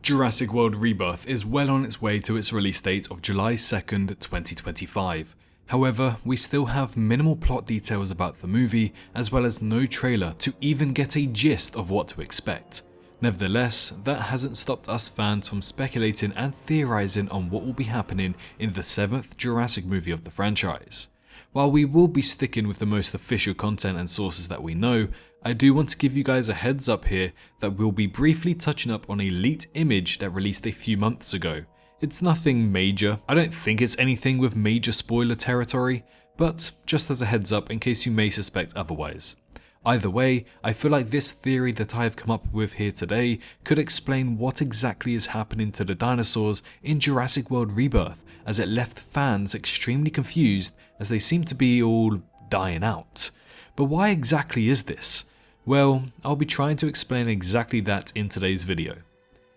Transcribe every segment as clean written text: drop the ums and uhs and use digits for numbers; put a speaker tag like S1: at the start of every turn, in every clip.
S1: Jurassic World Rebirth is well on its way to its release date of July 2nd, 2025. However, we still have minimal plot details about the movie, as well as no trailer to even get a gist of what to expect. Nevertheless, that hasn't stopped us fans from speculating and theorizing on what will be happening in the 7th Jurassic movie of the franchise. While we will be sticking with the most official content and sources that we know, I do want to give you guys a heads up here that we'll be briefly touching up on a leaked image that released a few months ago. It's nothing major, I don't think it's anything with major spoiler territory, but just as a heads up in case you may suspect otherwise. Either way, I feel like this theory that I have come up with here today could explain what exactly is happening to the dinosaurs in Jurassic World Rebirth, as it left fans extremely confused as they seem to be all dying out. But why exactly is this? Well, I'll be trying to explain exactly that in today's video.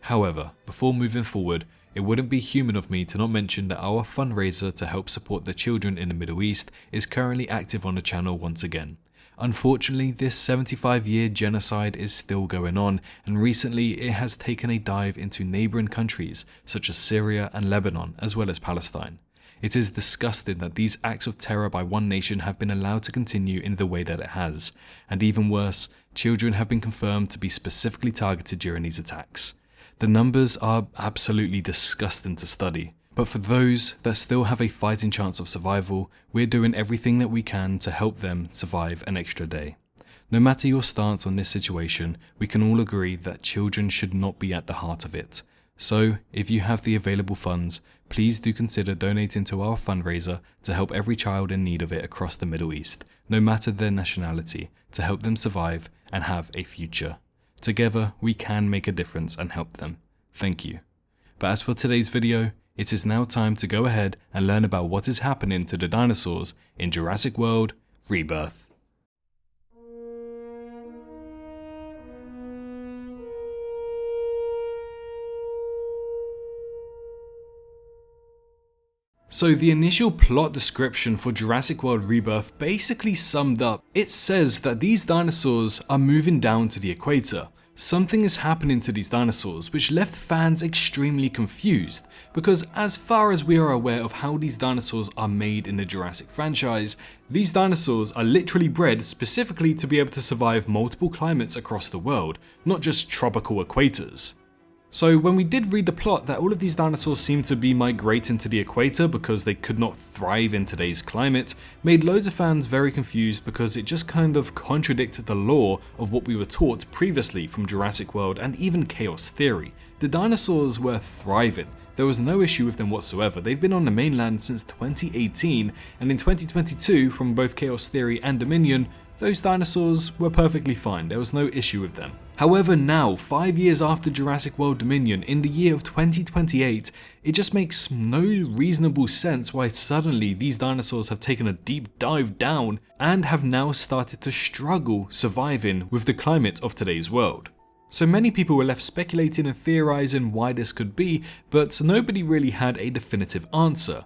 S1: However, before moving forward, it wouldn't be human of me to not mention that our fundraiser to help support the children in the Middle East is currently active on the channel once again. Unfortunately, this 75-year genocide is still going on, and recently it has taken a dive into neighbouring countries such as Syria and Lebanon, as well as Palestine. It is disgusting that these acts of terror by one nation have been allowed to continue in the way that it has, and even worse, children have been confirmed to be specifically targeted during these attacks. The numbers are absolutely disgusting to study. But for those that still have a fighting chance of survival, we're doing everything that we can to help them survive an extra day. No matter your stance on this situation, we can all agree that children should not be at the heart of it. So, if you have the available funds, please do consider donating to our fundraiser to help every child in need of it across the Middle East, no matter their nationality, to help them survive and have a future. Together, we can make a difference and help them. Thank you. But as for today's video, it is now time to go ahead and learn about what is happening to the dinosaurs in Jurassic World Rebirth. So the initial plot description for Jurassic World Rebirth basically summed up. It says that these dinosaurs are moving down to the equator. Something is happening to these dinosaurs which left fans extremely confused, because as far as we are aware of how these dinosaurs are made in the Jurassic franchise, these dinosaurs are literally bred specifically to be able to survive multiple climates across the world, not just tropical equators. So when we did read the plot that all of these dinosaurs seemed to be migrating to the equator because they could not thrive in today's climate, made loads of fans very confused because it just kind of contradicted the lore of what we were taught previously from Jurassic World and even Chaos Theory. The dinosaurs were thriving. There was no issue with them whatsoever. They've been on the mainland since 2018, and in 2022, from both Chaos Theory and Dominion, those dinosaurs were perfectly fine. There was no issue with them. However, now, 5 years after Jurassic World Dominion, in the year of 2028, it just makes no reasonable sense why suddenly these dinosaurs have taken a deep dive down and have now started to struggle surviving with the climate of today's world. So many people were left speculating and theorizing why this could be, but nobody really had a definitive answer.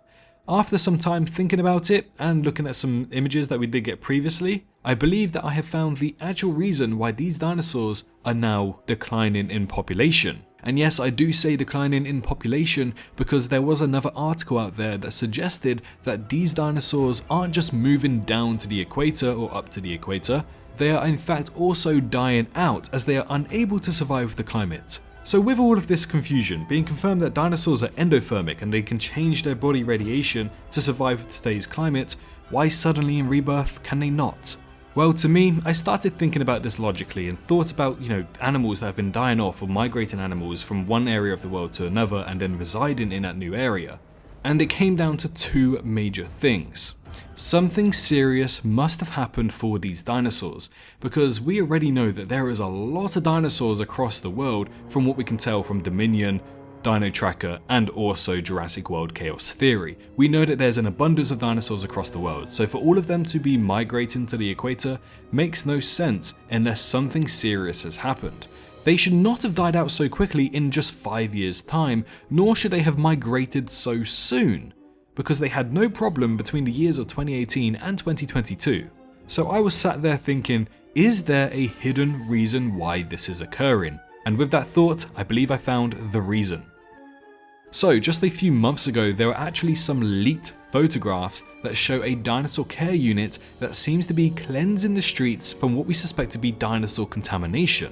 S1: After some time thinking about it and looking at some images that we did get previously, I believe that I have found the actual reason why these dinosaurs are now declining in population. And yes, I do say declining in population because there was another article out there that suggested that these dinosaurs aren't just moving down to the equator or up to the equator, they are in fact also dying out as they are unable to survive the climate. So with all of this confusion, being confirmed that dinosaurs are endothermic and they can change their body radiation to survive today's climate, why suddenly in Rebirth can they not? Well, to me, I started thinking about this logically and thought about, animals that have been dying off, or migrating animals from one area of the world to another and then residing in that new area. And it came down to two major things. Something serious must have happened for these dinosaurs, because we already know that there is a lot of dinosaurs across the world from what we can tell from Dominion, Dino Tracker, and also Jurassic World Chaos Theory. We know that there's an abundance of dinosaurs across the world, so for all of them to be migrating to the equator makes no sense unless something serious has happened. They should not have died out so quickly in just 5 years' time, nor should they have migrated so soon, because they had no problem between the years of 2018 and 2022. So I was sat there thinking, is there a hidden reason why this is occurring? And with that thought, I believe I found the reason. So just a few months ago, there were actually some leaked photographs that show a dinosaur care unit that seems to be cleansing the streets from what we suspect to be dinosaur contamination.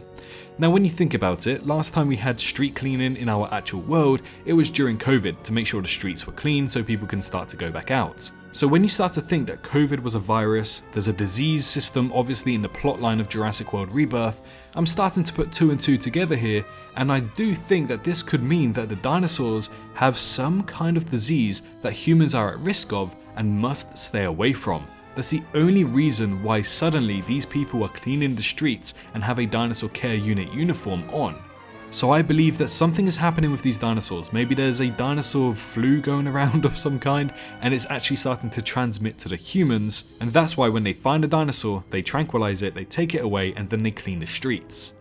S1: Now when you think about it, last time we had street cleaning in our actual world, it was during COVID to make sure the streets were clean so people can start to go back out. So when you start to think that COVID was a virus, there's a disease system obviously in the plotline of Jurassic World Rebirth, I'm starting to put 2 and 2 together here, and I do think that this could mean that the dinosaurs have some kind of disease that humans are at risk of and must stay away from. That's the only reason why suddenly these people are cleaning the streets and have a dinosaur care unit uniform on. So I believe that something is happening with these dinosaurs. Maybe there's a dinosaur flu going around of some kind and it's actually starting to transmit to the humans, and that's why when they find a dinosaur, they tranquilize it, they take it away, and then they clean the streets.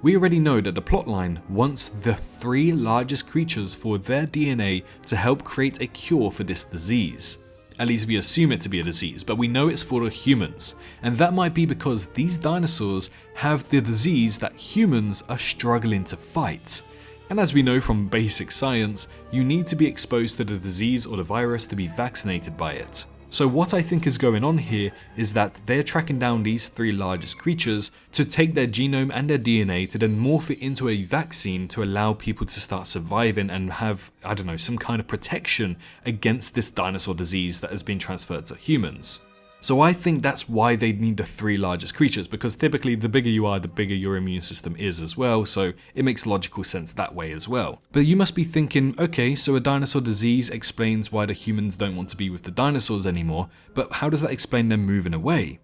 S1: We already know that the plotline wants the 3 largest creatures for their DNA to help create a cure for this disease. At least we assume it to be a disease, but we know it's for the humans. And that might be because these dinosaurs have the disease that humans are struggling to fight. And as we know from basic science, you need to be exposed to the disease or the virus to be vaccinated by it. So what I think is going on here is that they're tracking down these 3 largest creatures to take their genome and their DNA to then morph it into a vaccine to allow people to start surviving and have, I don't know, some kind of protection against this dinosaur disease that has been transferred to humans. So I think that's why they need the 3 largest creatures, because typically the bigger you are, the bigger your immune system is as well, so it makes logical sense that way as well. But you must be thinking, okay, so a dinosaur disease explains why the humans don't want to be with the dinosaurs anymore, but how does that explain them moving away?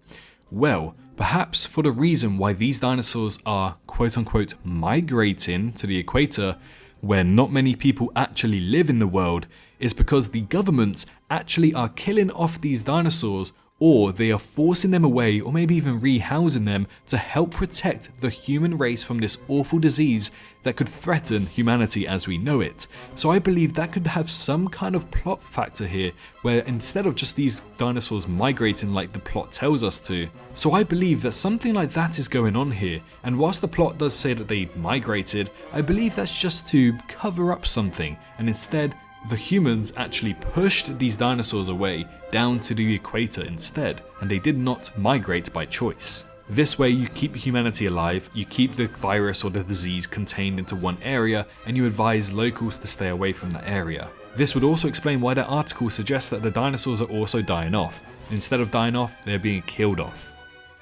S1: Well, perhaps for the reason why these dinosaurs are quote-unquote migrating to the equator, where not many people actually live in the world, is because the governments actually are killing off these dinosaurs, or they are forcing them away or maybe even rehousing them to help protect the human race from this awful disease that could threaten humanity as we know it. So I believe that could have some kind of plot factor here, where instead of just these dinosaurs migrating like the plot tells us to. So I believe that something like that is going on here, and whilst the plot does say that they migrated, I believe that's just to cover up something, and instead the humans actually pushed these dinosaurs away down to the equator instead, and they did not migrate by choice. This way you keep humanity alive, you keep the virus or the disease contained into one area, and you advise locals to stay away from that area. This would also explain why that article suggests that the dinosaurs are also dying off. Instead of dying off, they're being killed off.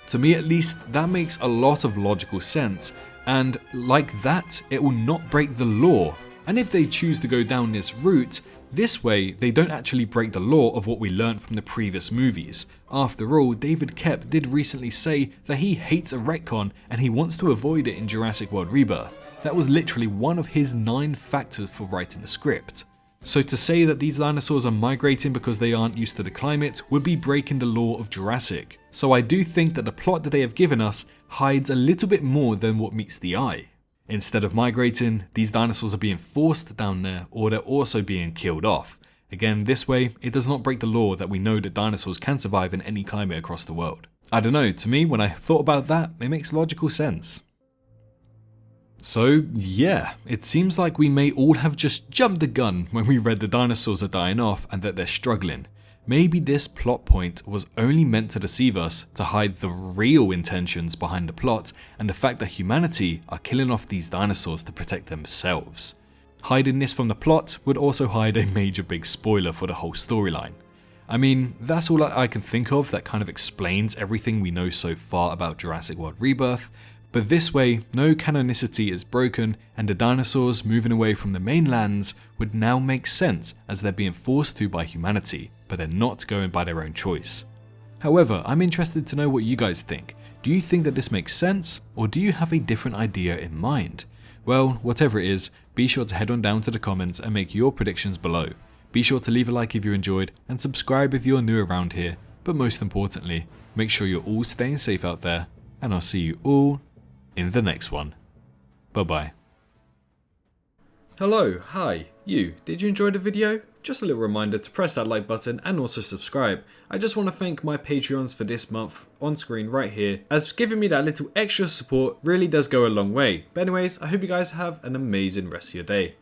S1: To me at least, that makes a lot of logical sense, and like that, it will not break the law. And if they choose to go down this route, this way they don't actually break the law of what we learned from the previous movies. After all, David Koepp did recently say that he hates a retcon and he wants to avoid it in Jurassic World Rebirth. That was literally one of his 9 factors for writing the script. So to say that these dinosaurs are migrating because they aren't used to the climate would be breaking the law of Jurassic. So I do think that the plot that they have given us hides a little bit more than what meets the eye. Instead of migrating, these dinosaurs are being forced down there, or they're also being killed off. Again, this way, it does not break the law that we know that dinosaurs can survive in any climate across the world. I don't know, to me, when I thought about that, it makes logical sense. So yeah, it seems like we may all have just jumped the gun when we read the dinosaurs are dying off and that they're struggling. Maybe this plot point was only meant to deceive us to hide the real intentions behind the plot and the fact that humanity are killing off these dinosaurs to protect themselves. Hiding this from the plot would also hide a major big spoiler for the whole storyline. I mean, that's all I can think of that kind of explains everything we know so far about Jurassic World Rebirth, but this way, no canonicity is broken and the dinosaurs moving away from the mainlands would now make sense as they're being forced to by humanity, but they're not going by their own choice. However, I'm interested to know what you guys think. Do you think that this makes sense, or do you have a different idea in mind? Well, whatever it is, be sure to head on down to the comments and make your predictions below. Be sure to leave a like if you enjoyed, and subscribe if you're new around here, but most importantly, make sure you're all staying safe out there, and I'll see you all in the next one. Bye bye. Hello, hi, you. Did you enjoy the video? just a little reminder to press that like button and also subscribe. I just want to thank my Patreons for this month on screen right here, as giving me that little extra support really does go a long way. But anyways, I hope you guys have an amazing rest of your day.